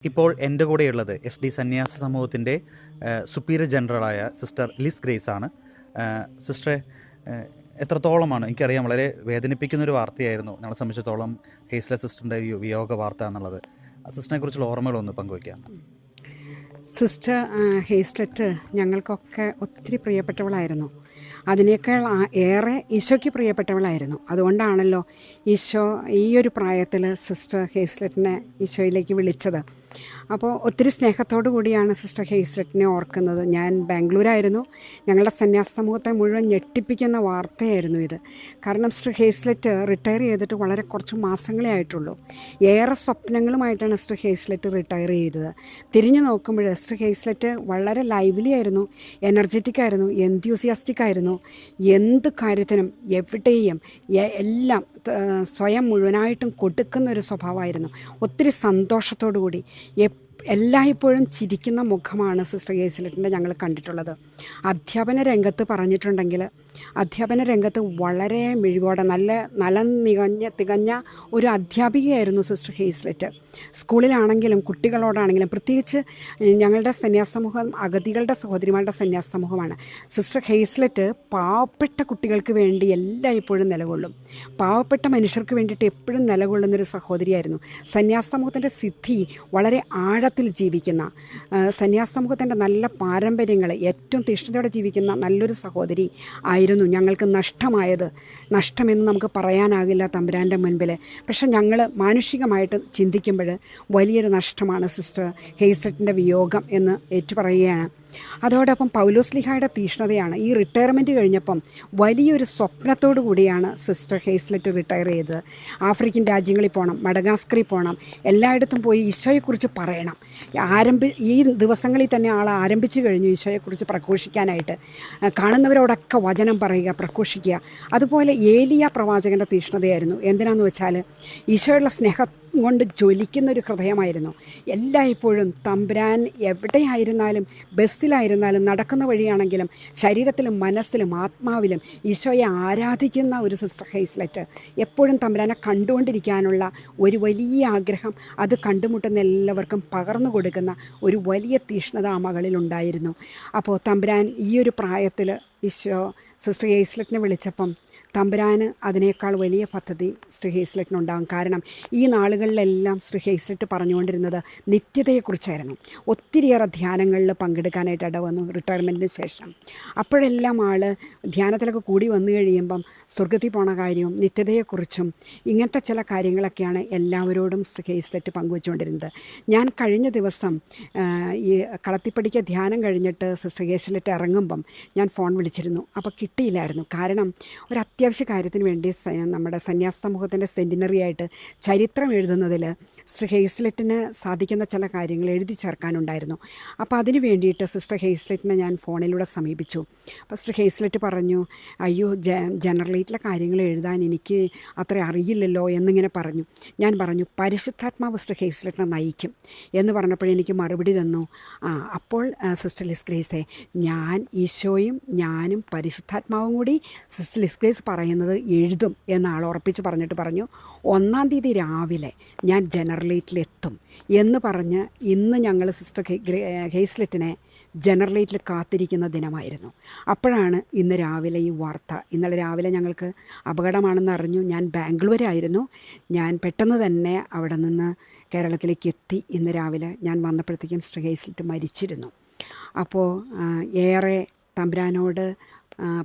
ഇപ്പോൾ എൻ്റെ കൂടെയുള്ളത് SD സന്യാസ സമൂഹത്തിൻ്റെ സുപ്പീരിയർ ജനറലായ സിസ്റ്റർ ലിസ് ഗ്രേസ് ആണ്. സിസ്റ്ററെ, എത്രത്തോളമാണ് എനിക്കറിയാം, വളരെ വേദനിപ്പിക്കുന്നൊരു വാർത്തയായിരുന്നു ഞങ്ങളെ സംബന്ധിച്ചിടത്തോളം ഹേസ്ല സിസ്റ്ററിൻ്റെ വിയോഗ വാർത്ത എന്നുള്ളത്. സിസ്റ്ററിനെ കുറിച്ചുള്ള ഓർമ്മകളൊന്ന് പങ്കുവയ്ക്കാം. സിസ്റ്റർ ഹേസ്ലറ്റ് ഞങ്ങൾക്കൊക്കെ ഒത്തിരി പ്രിയപ്പെട്ടവളായിരുന്നു. അതിനേക്കാൾ ഏറെ ഈശോയ്ക്ക് പ്രിയപ്പെട്ടവളായിരുന്നു. അതുകൊണ്ടാണല്ലോ ഈശോ ഈ ഒരു പ്രായത്തിൽ സിസ്റ്റർ ഹേസ്ലറ്റിനെ ഈശോയിലേക്ക് വിളിച്ചത്. അപ്പോൾ ഒത്തിരി സ്നേഹത്തോടു കൂടിയാണ് സിസ്റ്റർ ഹേസ്ലറ്റിനെ ഓർക്കുന്നത്. ഞാൻ ബാംഗ്ലൂരായിരുന്നു. ഞങ്ങളുടെ സന്യാസ സമൂഹത്തെ മുഴുവൻ ഞെട്ടിപ്പിക്കുന്ന വാർത്തയായിരുന്നു ഇത്. കാരണം സിസ്റ്റർ ഹേസ്ലറ്റ് റിട്ടയർ ചെയ്തിട്ട് വളരെ കുറച്ച് മാസങ്ങളേ ആയിട്ടുള്ളൂ. ഏറെ സ്വപ്നങ്ങളുമായിട്ടാണ് സിസ്റ്റർ ഹേസ്ലറ്റ് റിട്ടയർ ചെയ്തത്. തിരിഞ്ഞു നോക്കുമ്പോൾ സിസ്റ്റർ ഹേസ്ലറ്റ് വളരെ ലൈവ്ലി ആയിരുന്നു, എനർജറ്റിക് ആയിരുന്നു, എൻത്യൂസിയാസ്റ്റിക് ആയിരുന്നു. എന്ത് കാര്യത്തിനും എവിടെയും എല്ലാം സ്വയം മുഴുവനായിട്ടും കൊടുക്കുന്ന ഒരു സ്വഭാവമായിരുന്നു. ഒത്തിരി സന്തോഷത്തോടു കൂടി എല്ലായ്പ്പോഴും ചിരിക്കുന്ന മുഖമാണ് സിസ്റ്റർ ഹേസ്ലറ്റിൻ്റെ ഞങ്ങൾ കണ്ടിട്ടുള്ളത്. അധ്യാപന രംഗത്ത് പറഞ്ഞിട്ടുണ്ടെങ്കിൽ അധ്യാപന രംഗത്ത് വളരെ മിഴിവോടെ നല്ല തികഞ്ഞ ഒരു അധ്യാപികയായിരുന്നു സിസ്റ്റർ ഹേസ്ലറ്റ്. സ്കൂളിലാണെങ്കിലും കുട്ടികളോടാണെങ്കിലും, പ്രത്യേകിച്ച് ഞങ്ങളുടെ സന്യാസ സമൂഹം അഗതികളുടെ സഹോദരിമാരുടെ സന്യാസ സമൂഹമാണ്. സിസ്റ്റർ ഹേസ്ലറ്റ് പാവപ്പെട്ട കുട്ടികൾക്ക് വേണ്ടി എല്ലായ്പ്പോഴും നിലകൊള്ളും. പാവപ്പെട്ട മനുഷ്യർക്ക് വേണ്ടിയിട്ട് എപ്പോഴും നിലകൊള്ളുന്നൊരു സഹോദരിയായിരുന്നു. സന്യാസ സമൂഹത്തിൻ്റെ സിദ്ധി വളരെ ആഴത്തിൽ ജീവിക്കുന്ന, സന്യാസ സമൂഹത്തിൻ്റെ നല്ല പാരമ്പര്യങ്ങൾ ഏറ്റവും തീഷ്ണതയോടെ ജീവിക്കുന്ന നല്ലൊരു സഹോദരി ആയിരുന്നു ഞങ്ങൾക്ക് നഷ്ടമെന്ന് നമുക്ക് പറയാനാകില്ല തമ്പുരാൻ്റെ മുൻപിൽ. പക്ഷെ ഞങ്ങൾ മാനുഷികമായിട്ട് ചിന്തിക്കുമ്പോൾ വലിയൊരു നഷ്ടമാണ് സിസ്റ്റർ ഹേസ്ലറ്റിൻ്റെ വിയോഗം എന്ന് ഏറ്റുപറയുകയാണ്. അതോടൊപ്പം പൗലോസ്ലിഹായുടെ തീഷ്ണതയാണ്. ഈ റിട്ടയർമെൻറ്റ് കഴിഞ്ഞപ്പം വലിയൊരു സ്വപ്നത്തോടു കൂടിയാണ് സിസ്റ്റർ ഹേസ്ലറ്റ് റിട്ടയർ ചെയ്തത്. ആഫ്രിക്കൻ രാജ്യങ്ങളിൽ പോകണം, മഡഗാസ്കറിൽ പോകണം, എല്ലായിടത്തും പോയി ഈശോയെക്കുറിച്ച് പറയണം. ഈ ദിവസങ്ങളിൽ തന്നെ ആൾ ആരംഭിച്ചു കഴിഞ്ഞു ഈശോയെക്കുറിച്ച് പ്രഘോഷിക്കാനായിട്ട്. കാണുന്നവരോടൊക്കെ വചനം പറയുക, പ്രഘോഷിക്കുക. അതുപോലെ ഏലിയ പ്രവാചകൻ്റെ തീഷ്ണതയായിരുന്നു. എന്തിനാന്ന് വെച്ചാൽ ഈശോയുള്ള സ്നേഹം കൊണ്ട് ജ്വലിക്കുന്നൊരു ഹൃദയമായിരുന്നു. എല്ലായ്പ്പോഴും തമ്പുരാൻ എവിടെയായിരുന്നാലും, ബസ്സിലായിരുന്നാലും, നടക്കുന്ന വഴിയാണെങ്കിലും ശരീരത്തിലും മനസ്സിലും ആത്മാവിലും ഈശോയെ ആരാധിക്കുന്ന ഒരു സിസ്റ്റർ ഹേസ്ലറ്റ്. എപ്പോഴും തമ്പുരാനെ കണ്ടുകൊണ്ടിരിക്കാനുള്ള ഒരു വലിയ ആഗ്രഹം, അത് കണ്ടുമുട്ടുന്ന എല്ലാവർക്കും പകർന്നു കൊടുക്കുന്ന ഒരു വലിയ തീഷ്ണത ആ മകളിലുണ്ടായിരുന്നു. അപ്പോൾ തമ്പുരാൻ ഈ ഒരു പ്രായത്തിൽ ഈശോ സിസ്റ്റർ ഹേസ്ലറ്റിനെ വിളിച്ചപ്പം തമ്പുരാന് അതിനേക്കാൾ വലിയ പദ്ധതി സിസ്റ്റർ ഹേസ്ലറ്റിനുണ്ടാകും. കാരണം ഈ നാളുകളിലെല്ലാം സിസ്റ്റർ ഹേസ്ലറ്റ് പറഞ്ഞുകൊണ്ടിരുന്നത് നിത്യതയെക്കുറിച്ചായിരുന്നു. ഒത്തിരിയേറെ ധ്യാനങ്ങളിൽ പങ്കെടുക്കാനായിട്ട് ഇടവന്നു റിട്ടയർമെൻറ്റിന് ശേഷം. അപ്പോഴെല്ലാം ആൾ ധ്യാനത്തിലൊക്കെ കൂടി വന്നു കഴിയുമ്പം സ്വർഗത്തിൽ പോണ കാര്യവും നിത്യതയെക്കുറിച്ചും ഇങ്ങനത്തെ ചില കാര്യങ്ങളൊക്കെയാണ് എല്ലാവരോടും സിസ്റ്റർ ഹേസ്ലറ്റ് പങ്കുവെച്ചുകൊണ്ടിരുന്നത്. ഞാൻ കഴിഞ്ഞ ദിവസം ഈ കളത്തിപ്പടിക്ക് ധ്യാനം കഴിഞ്ഞിട്ട് സിസ്റ്റർ ഹേസ്ലറ്റ് ഇറങ്ങുമ്പം ഞാൻ ഫോൺ വിളിച്ചിരുന്നു. അപ്പോൾ കിട്ടിയില്ലായിരുന്നു. കാരണം ഒരു അത്യാവശ്യ കാര്യത്തിന് വേണ്ടി നമ്മുടെ സന്യാസ സമൂഹത്തിൻ്റെ സെൻറ്റിനറി ആയിട്ട് ചരിത്രം എഴുതുന്നതിൽ സിസ്റ്റർ ഹേസ്ലറ്റിന് സാധിക്കുന്ന ചില കാര്യങ്ങൾ എഴുതി ചേർക്കാനുണ്ടായിരുന്നു. അപ്പോൾ അതിന് വേണ്ടിയിട്ട് സിസ്റ്റർ ഹേസ്ലറ്റിനെ ഞാൻ ഫോണിലൂടെ സമീപിച്ചു. അപ്പോൾ സിസ്റ്റർ ഹേസ്ലറ്റ് പറഞ്ഞു, അയ്യോ ജനറലേറ്റിലെ കാര്യങ്ങൾ എഴുതാൻ എനിക്ക് അത്ര അറിയില്ലല്ലോ എന്നിങ്ങനെ പറഞ്ഞു. ഞാൻ പറഞ്ഞു, പരിശുദ്ധാത്മാവ് സിസ്റ്റർ ഹേസ്ലറ്റിനെ നയിക്കും എന്ന് പറഞ്ഞപ്പോഴെനിക്ക് മറുപടി തന്നു, അപ്പോൾ സിസ്റ്റർ ലിസ് ഗ്രേസേ, ഞാൻ ഈശോയും ഞാനും പരിശുദ്ധാത്മാവും കൂടി സിസ്റ്റർ ലിസ് ഗ്രേസ് പറയുന്നത് എഴുതും എന്ന് ആൾ ഉറപ്പിച്ച് പറഞ്ഞിട്ട് പറഞ്ഞു, 1-ാം തീയതി രാവിലെ ഞാൻ ജനറലേറ്റിലെത്തും എന്ന് പറഞ്ഞ് ഇന്ന് ഞങ്ങൾ സിസ്റ്റർ ഹേസ്ലറ്റിനെ ജനറലേറ്റിൽ കാത്തിരിക്കുന്ന ദിനമായിരുന്നു. അപ്പോഴാണ് ഇന്ന് രാവിലെ ഈ വാർത്ത. ഇന്നലെ രാവിലെ ഞങ്ങൾക്ക് അപകടമാണെന്ന് അറിഞ്ഞു. ഞാൻ ബാംഗ്ലൂരായിരുന്നു. ഞാൻ പെട്ടെന്ന് തന്നെ അവിടെ നിന്ന് കേരളത്തിലേക്ക് എത്തി. ഇന്ന് രാവിലെ ഞാൻ വന്നപ്പോഴത്തേക്കും സിസ്റ്റർ ഹേസ്ലറ്റ് മരിച്ചിരുന്നു. അപ്പോൾ ഏറെ തമ്പുരാനോട്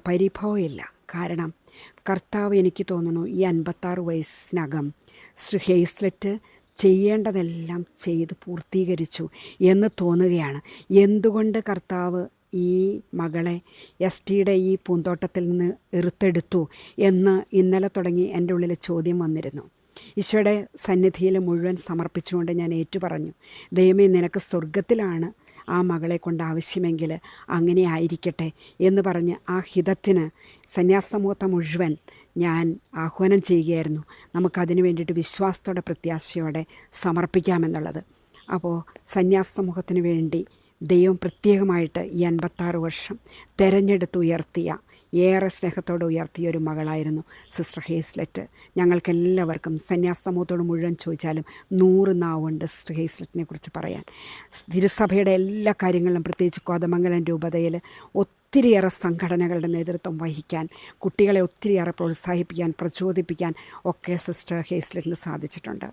പരിഭവമില്ല. കാരണം കർത്താവ് എനിക്ക് തോന്നുന്നു ഈ 56 വയസ്സിനകം സിസ്റ്റർ ഹേസ്ലറ്റ് ചെയ്യേണ്ടതെല്ലാം ചെയ്ത് പൂർത്തീകരിച്ചു എന്ന് തോന്നുകയാണ്. എന്തുകൊണ്ട് കർത്താവ് ഈ മകളെ STയുടെ ഈ പൂന്തോട്ടത്തിൽ നിന്ന് എറുത്തെടുത്തു എന്ന് ഇന്നലെ തുടങ്ങി എൻ്റെ ഉള്ളിൽ ചോദ്യം വന്നിരുന്നു. ഈശോയുടെ സന്നിധിയിൽ മുഴുവൻ സമർപ്പിച്ചുകൊണ്ട് ഞാൻ ഏറ്റുപറഞ്ഞു, ദൈവമേ, നിനക്ക് സ്വർഗത്തിലാണ് ആ മകളെ കൊണ്ട് ആവശ്യമെങ്കിൽ അങ്ങനെ ആയിരിക്കട്ടെ എന്ന് പറഞ്ഞ് ആ ഹിതത്തിന് സന്യാസ സമൂഹത്തെ മുഴുവൻ ഞാൻ ആഹ്വാനം ചെയ്യുകയായിരുന്നു. നമുക്കതിന് വേണ്ടിയിട്ട് വിശ്വാസത്തോടെ പ്രത്യാശയോടെ സമർപ്പിക്കാമെന്നുള്ളത്. അപ്പോൾ സന്യാസ സമൂഹത്തിന് വേണ്ടി ദൈവം പ്രത്യേകമായിട്ട് ഈ 56 വർഷം തെരഞ്ഞെടുത്ത് ഉയർത്തിയ ഏറെ സ്നേഹത്തോടെ ഉയർത്തിയ ഒരു മകളായിരുന്നു സിസ്റ്റർ ഹേസ്ലെറ്റ്. ഞങ്ങൾക്കെല്ലാവർക്കും സന്യാസ സമൂഹത്തോട് മുഴുവൻ ചോദിച്ചാലും 100 നാവുണ്ട് സിസ്റ്റർ ഹേസ്ലെറ്റിനെ കുറിച്ച് പറയാൻ. തിരുസഭയുടെ എല്ലാ കാര്യങ്ങളിലും, പ്രത്യേകിച്ച് കോതമംഗലം രൂപതയിൽ ഒത്തിരിയേറെ സംഘടനകളുടെ നേതൃത്വം വഹിക്കാൻ, കുട്ടികളെ ഒത്തിരിയേറെ പ്രോത്സാഹിപ്പിക്കാൻ, പ്രചോദിപ്പിക്കാൻ ഒക്കെ സിസ്റ്റർ ഹേസ്ലെറ്റിന് സാധിച്ചിട്ടുണ്ട്.